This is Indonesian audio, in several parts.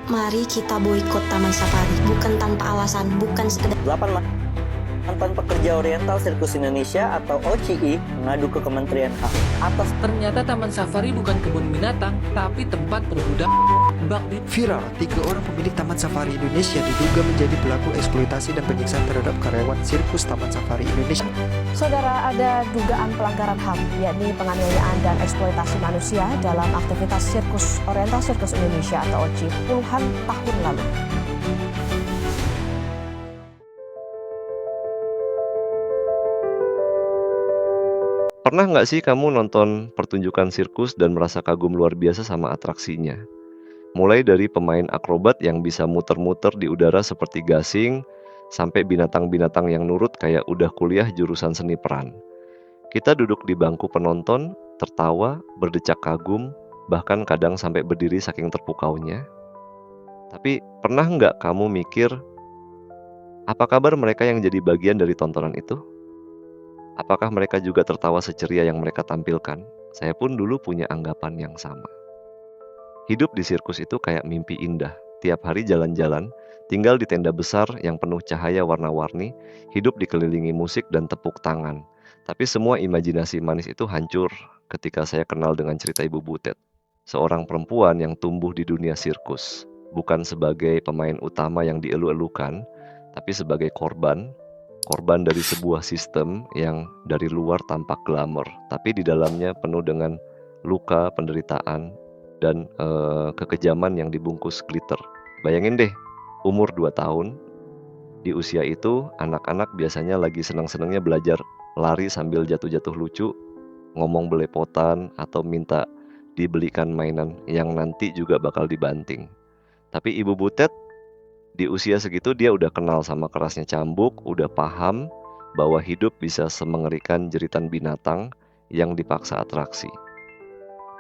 Mari kita boikot Taman Safari, bukan tanpa alasan, bukan sekedar 8 mantan pekerja Oriental Sirkus Indonesia atau OCI mengadu ke Kementerian HAM atas Ternyata Taman Safari bukan kebun binatang, tapi tempat perbudak bakti. Viral, 3 orang pemilik Taman Safari Indonesia diduga menjadi pelaku eksploitasi dan penyiksaan terhadap karyawan sirkus Taman Safari Indonesia. Saudara, ada dugaan pelanggaran HAM, yakni penganiayaan dan eksploitasi manusia dalam aktivitas sirkus Oriental Sirkus Indonesia atau OCI puluhan tahun lalu. Pernah nggak sih kamu nonton pertunjukan sirkus dan merasa kagum luar biasa sama atraksinya? Mulai dari pemain akrobat yang bisa muter-muter di udara seperti gasing, sampai binatang-binatang yang nurut kayak udah kuliah jurusan seni peran. Kita duduk di bangku penonton, tertawa, berdecak kagum, bahkan kadang sampai berdiri saking terpukaunya. Tapi pernah nggak kamu mikir, apa kabar mereka yang jadi bagian dari tontonan itu? Apakah mereka juga tertawa seceria yang mereka tampilkan? Saya pun dulu punya anggapan yang sama. Hidup di sirkus itu kayak mimpi indah. Tiap hari jalan-jalan, tinggal di tenda besar yang penuh cahaya warna-warni, hidup dikelilingi musik dan tepuk tangan. Tapi semua imajinasi manis itu hancur ketika saya kenal dengan cerita Ibu Butet. Seorang perempuan yang tumbuh di dunia sirkus. Bukan sebagai pemain utama yang dielu-elukan, tapi sebagai korban dari sebuah sistem yang dari luar tampak glamor, tapi di dalamnya penuh dengan luka, penderitaan, dan kekejaman yang dibungkus glitter. Bayangin deh, umur 2 tahun, di usia itu anak-anak biasanya lagi senang-senangnya belajar lari sambil jatuh-jatuh lucu, ngomong belepotan, atau minta dibelikan mainan yang nanti juga bakal dibanting. Tapi Ibu Butet di usia segitu dia udah kenal sama kerasnya cambuk, udah paham bahwa hidup bisa semengerikan jeritan binatang yang dipaksa atraksi.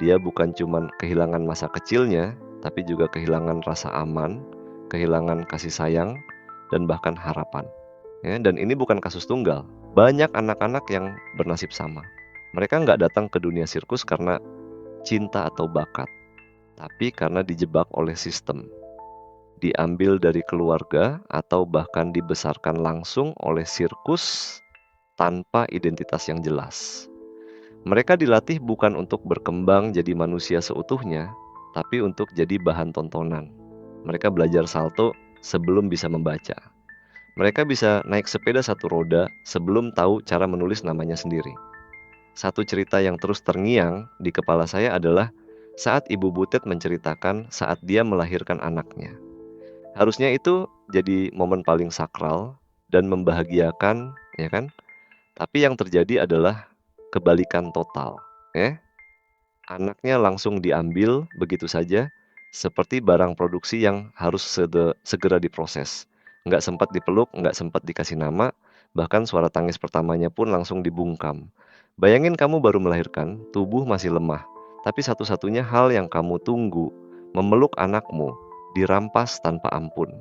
Dia bukan cuma kehilangan masa kecilnya, tapi juga kehilangan rasa aman, kehilangan kasih sayang, dan bahkan harapan. Ya, dan ini bukan kasus tunggal. Banyak anak-anak yang bernasib sama. Mereka nggak datang ke dunia sirkus karena cinta atau bakat, tapi karena dijebak oleh sistem. Diambil dari keluarga atau bahkan dibesarkan langsung oleh sirkus tanpa identitas yang jelas. Mereka dilatih bukan untuk berkembang jadi manusia seutuhnya, tapi untuk jadi bahan tontonan. Mereka belajar salto sebelum bisa membaca. Mereka bisa naik sepeda 1 roda sebelum tahu cara menulis namanya sendiri. Satu cerita yang terus terngiang di kepala saya adalah saat Ibu Butet menceritakan saat dia melahirkan anaknya. Harusnya itu jadi momen paling sakral dan membahagiakan, ya kan? Tapi yang terjadi adalah kebalikan total, ya. Anaknya langsung diambil begitu saja, seperti barang produksi yang harus segera diproses. Nggak sempat dipeluk, nggak sempat dikasih nama, bahkan suara tangis pertamanya pun langsung dibungkam. Bayangin kamu baru melahirkan, tubuh masih lemah, tapi satu-satunya hal yang kamu tunggu, memeluk anakmu, dirampas tanpa ampun.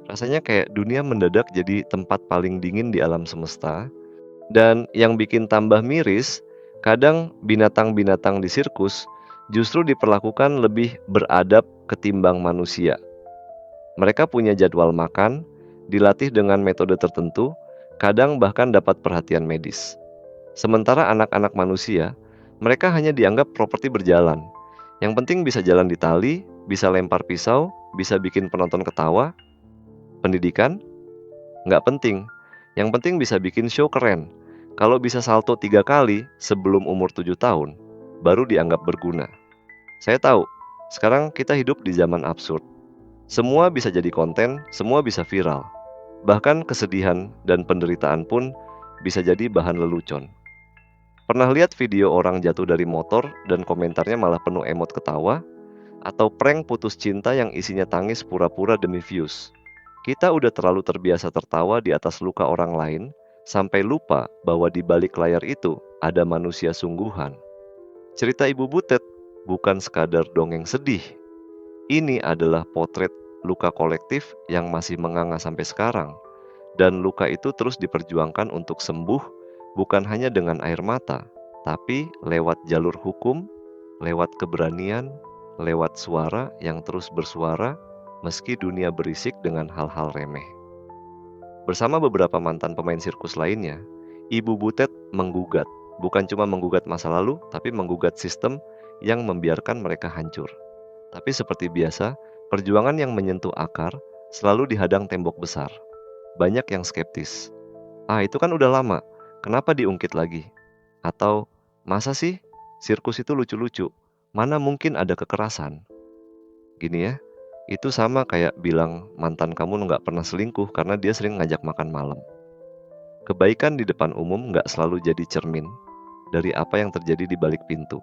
Rasanya kayak dunia mendadak jadi tempat paling dingin di alam semesta. Dan yang bikin tambah miris, kadang binatang-binatang di sirkus justru diperlakukan lebih beradab ketimbang manusia. Mereka punya jadwal makan, dilatih dengan metode tertentu, kadang bahkan dapat perhatian medis. Sementara anak-anak manusia, mereka hanya dianggap properti berjalan. Yang penting bisa jalan di tali, bisa lempar pisau, bisa bikin penonton ketawa. Pendidikan? Nggak penting. Yang penting bisa bikin show keren. Kalau bisa salto 3 kali sebelum umur 7 tahun, baru dianggap berguna. Saya tahu, sekarang kita hidup di zaman absurd. Semua bisa jadi konten, semua bisa viral. Bahkan kesedihan dan penderitaan pun bisa jadi bahan lelucon. Pernah lihat video orang jatuh dari motor dan komentarnya malah penuh emot ketawa? Atau prank putus cinta yang isinya tangis pura-pura demi views? Kita udah terlalu terbiasa tertawa di atas luka orang lain, sampai lupa bahwa di balik layar itu ada manusia sungguhan. Cerita Ibu Butet bukan sekadar dongeng sedih. Ini adalah potret luka kolektif yang masih menganga sampai sekarang. Dan luka itu terus diperjuangkan untuk sembuh, bukan hanya dengan air mata, tapi lewat jalur hukum, lewat keberanian, lewat suara yang terus bersuara, meski dunia berisik dengan hal-hal remeh. Bersama beberapa mantan pemain sirkus lainnya, Ibu Butet menggugat, bukan cuma menggugat masa lalu, tapi menggugat sistem yang membiarkan mereka hancur. Tapi seperti biasa, perjuangan yang menyentuh akar selalu dihadang tembok besar. Banyak yang skeptis. Itu kan udah lama, kenapa diungkit lagi? Atau, masa sih sirkus itu lucu-lucu? Mana mungkin ada kekerasan? Gini ya, itu sama kayak bilang mantan kamu nggak pernah selingkuh karena dia sering ngajak makan malam. Kebaikan di depan umum nggak selalu jadi cermin dari apa yang terjadi di balik pintu.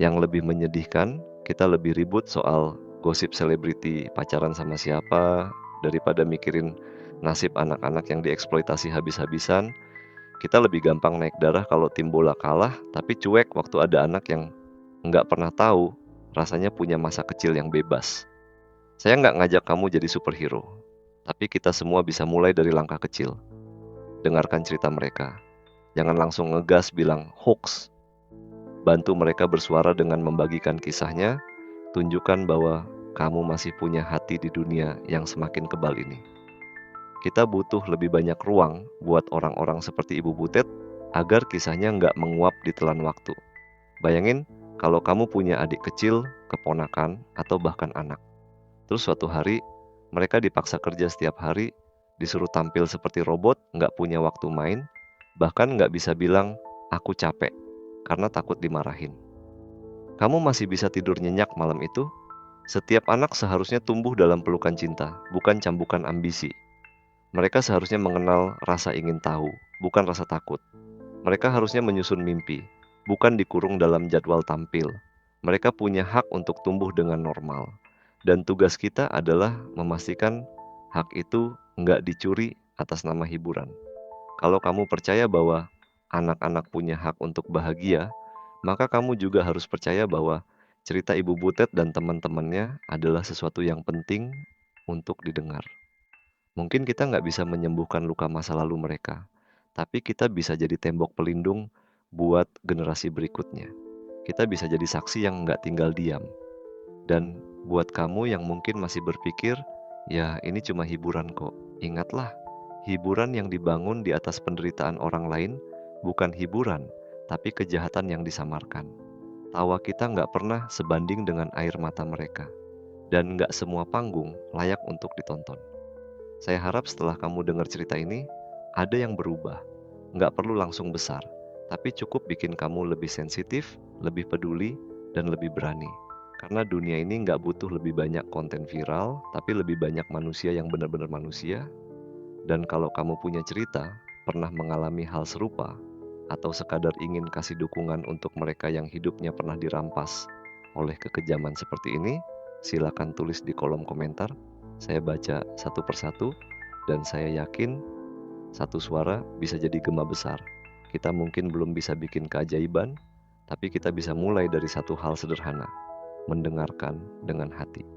Yang lebih menyedihkan, kita lebih ribut soal gosip selebriti pacaran sama siapa, daripada mikirin nasib anak-anak yang dieksploitasi habis-habisan. Kita lebih gampang naik darah kalau tim bola kalah, tapi cuek waktu ada anak yang nggak pernah tahu rasanya punya masa kecil yang bebas. Saya nggak ngajak kamu jadi superhero, tapi kita semua bisa mulai dari langkah kecil. Dengarkan cerita mereka. Jangan langsung ngegas bilang hoax. Bantu mereka bersuara dengan membagikan kisahnya, tunjukkan bahwa kamu masih punya hati di dunia yang semakin kebal ini. Kita butuh lebih banyak ruang buat orang-orang seperti Ibu Butet agar kisahnya nggak menguap di telan waktu. Bayangin kalau kamu punya adik kecil, keponakan, atau bahkan anak. Terus suatu hari, mereka dipaksa kerja setiap hari, disuruh tampil seperti robot, nggak punya waktu main, bahkan nggak bisa bilang, aku capek, karena takut dimarahin. Kamu masih bisa tidur nyenyak malam itu? Setiap anak seharusnya tumbuh dalam pelukan cinta, bukan cambukan ambisi. Mereka seharusnya mengenal rasa ingin tahu, bukan rasa takut. Mereka harusnya menyusun mimpi, bukan dikurung dalam jadwal tampil. Mereka punya hak untuk tumbuh dengan normal. Dan tugas kita adalah memastikan hak itu nggak dicuri atas nama hiburan. Kalau kamu percaya bahwa anak-anak punya hak untuk bahagia, maka kamu juga harus percaya bahwa cerita Ibu Butet dan teman-temannya adalah sesuatu yang penting untuk didengar. Mungkin kita nggak bisa menyembuhkan luka masa lalu mereka, tapi kita bisa jadi tembok pelindung buat generasi berikutnya. Kita bisa jadi saksi yang nggak tinggal diam. Dan buat kamu yang mungkin masih berpikir, ya ini cuma hiburan kok. Ingatlah, hiburan yang dibangun di atas penderitaan orang lain bukan hiburan, tapi kejahatan yang disamarkan. Tawa kita nggak pernah sebanding dengan air mata mereka. Dan nggak semua panggung layak untuk ditonton. Saya harap setelah kamu dengar cerita ini, ada yang berubah. Nggak perlu langsung besar, tapi cukup bikin kamu lebih sensitif, lebih peduli, dan lebih berani. Karena dunia ini nggak butuh lebih banyak konten viral, tapi lebih banyak manusia yang benar-benar manusia. Dan kalau kamu punya cerita, pernah mengalami hal serupa, atau sekadar ingin kasih dukungan untuk mereka yang hidupnya pernah dirampas oleh kekejaman seperti ini, silakan tulis di kolom komentar. Saya baca satu persatu, dan saya yakin satu suara bisa jadi gema besar. Kita mungkin belum bisa bikin keajaiban, tapi kita bisa mulai dari satu hal sederhana, mendengarkan dengan hati.